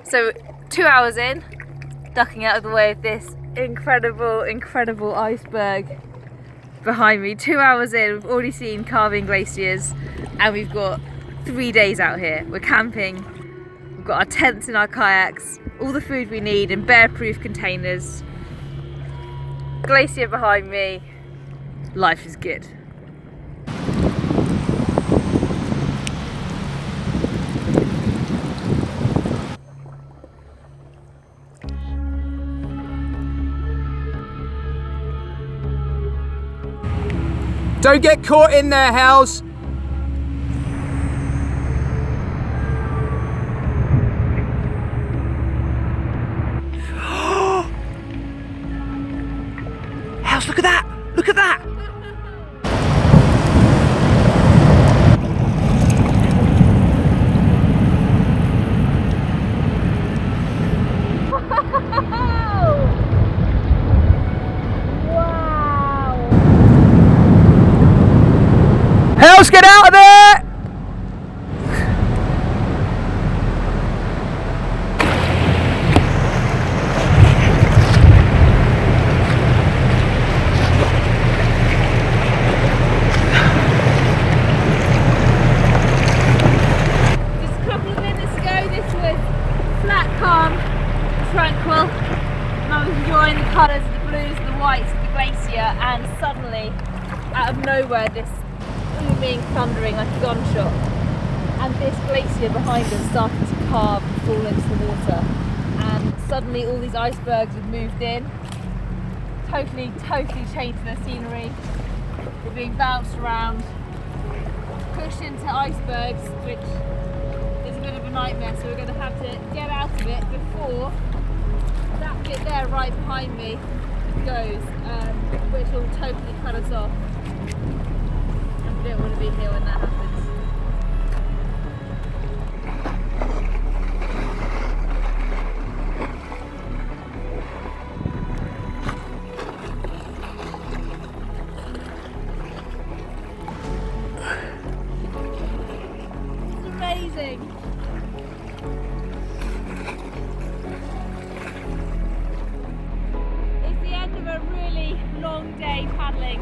So 2 hours in, ducking out of the way of this incredible iceberg behind me. 2 hours in, we've already seen Calving glaciers, and we've got 3 days out here. We're camping, we've got our tents and our kayaks, all the food we need in bear-proof containers. Glacier behind me, life is good. Don't get caught in there, Hels! Hels, look at that! Look at that! Hels, get out of there! Just a couple of minutes ago, this was flat, calm, tranquil, and I was enjoying the colours of the blues and the whites of the glacier, and suddenly, out of nowhere, this booming, thundering like a gunshot, and this glacier behind us started to calve and fall into the water, and suddenly all these icebergs have moved in, totally changed their scenery. We're being bounced around, pushed into icebergs, which is a bit of a nightmare, so we're going to have to get out of it before that bit there right behind me goes, which will totally cut us off. I don't want to be here when that happens. It's amazing. It's the end of a really long day paddling.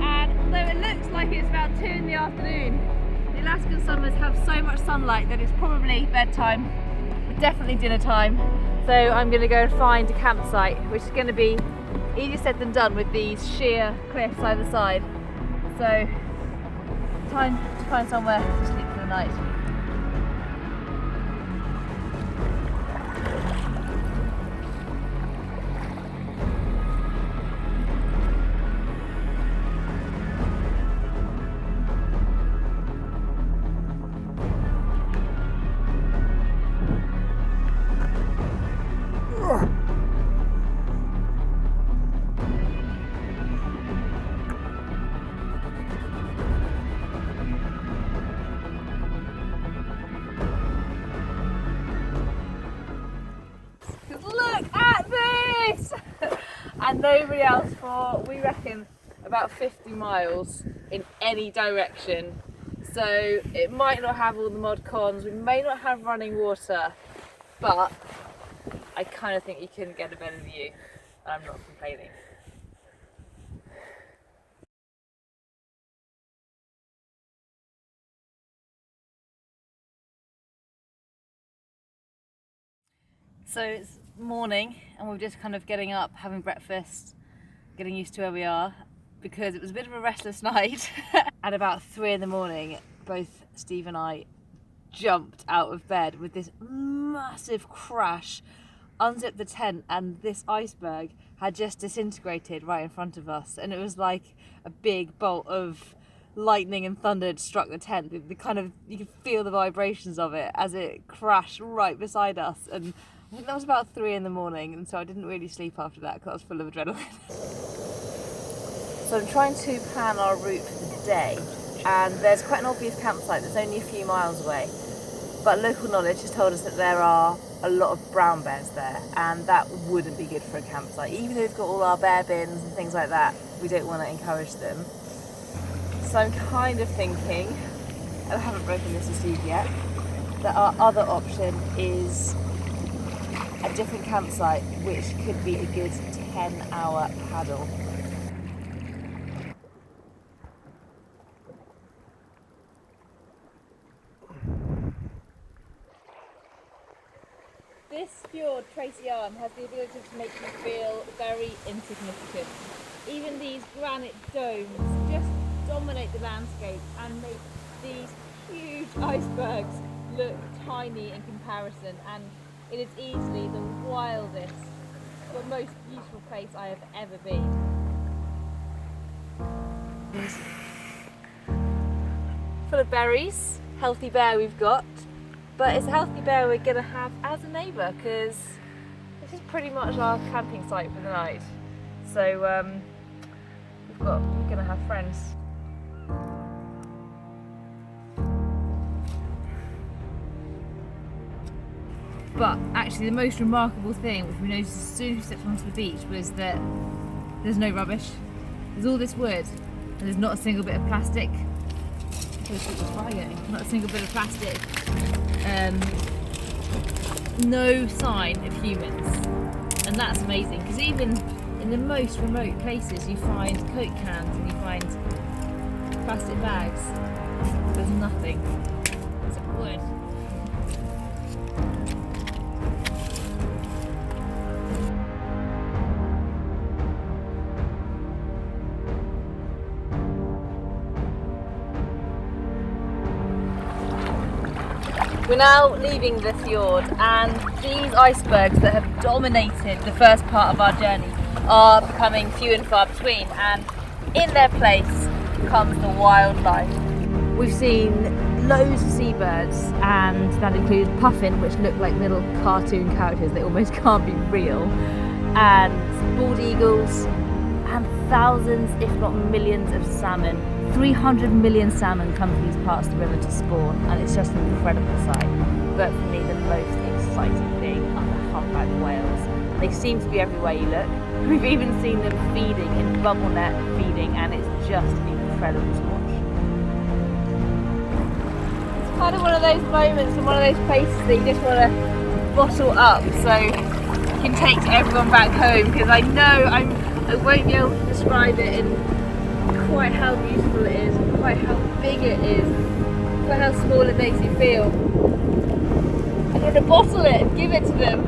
And although it looks like it's about 2 in the afternoon, the Alaskan summers have so much sunlight that it's probably bedtime, but definitely dinner time. So I'm going to go and find a campsite, which is going to be easier said than done with these sheer cliffs either side. So time to find somewhere to sleep for the night. And nobody else for, we reckon, about 50 miles in any direction. So it might not have all the mod cons, we may not have running water, but I kind of think you can get a better view, and I'm not complaining. So it's morning and we're just kind of getting up, having breakfast, getting used to where we are, because it was a bit of a restless night. At about 3 in the morning, both Steve and I jumped out of bed with this massive crash, unzipped the tent, and this iceberg had just disintegrated right in front of us, and it was like a big bolt of lightning and thunder had struck the tent. The kind of, you could feel the vibrations of it as it crashed right beside us, and I think that was about 3 in the morning, and so I didn't really sleep after that because I was full of adrenaline. So I'm trying to plan our route for the day, and there's quite an obvious campsite that's only a few miles away, but local knowledge has told us that there are a lot of brown bears there, and that wouldn't be good for a campsite. Even though we've got all our bear bins and things like that, we don't want to encourage them. So I'm kind of thinking, and I haven't broken this to Steve yet, that our other option is a different campsite, which could be a good 10-hour paddle. This fjord, Tracy Arm, has the ability to make you feel very insignificant. Even these granite domes just dominate the landscape and make these huge icebergs look tiny in comparison, and it is easily the wildest but most beautiful place I have ever been. Full of berries, healthy bear we've got. But it's a healthy bear we're going to have as a neighbour, because this is pretty much our camping site for the night. So we're going to have friends. But actually the most remarkable thing, which we noticed as soon as we stepped onto the beach, was that there's no rubbish. There's all this wood and there's not a single bit of plastic. Not a single bit of plastic. No sign of humans, and that's amazing, because even in the most remote places you find Coke cans and you find plastic bags. There's nothing except wood. We're now leaving the fjord, and these icebergs that have dominated the first part of our journey are becoming few and far between, and in their place comes the wildlife. We've seen loads of seabirds, and that includes puffin, which look like little cartoon characters, they almost can't be real, and bald eagles, and thousands, if not millions, of salmon. 300 million salmon come through these parts of the river to spawn, and it's just an incredible sight. But for me, the most exciting thing are the humpback whales. They seem to be everywhere you look. We've even seen them feeding in bubble net feeding, and it's just incredible to watch. It's kind of one of those moments and one of those places that you just want to bottle up so you can take to everyone back home, because I know I won't be able to describe it in quite how beautiful it is, quite how big it is, quite how small it makes you feel. I'm going to bottle it and give it to them.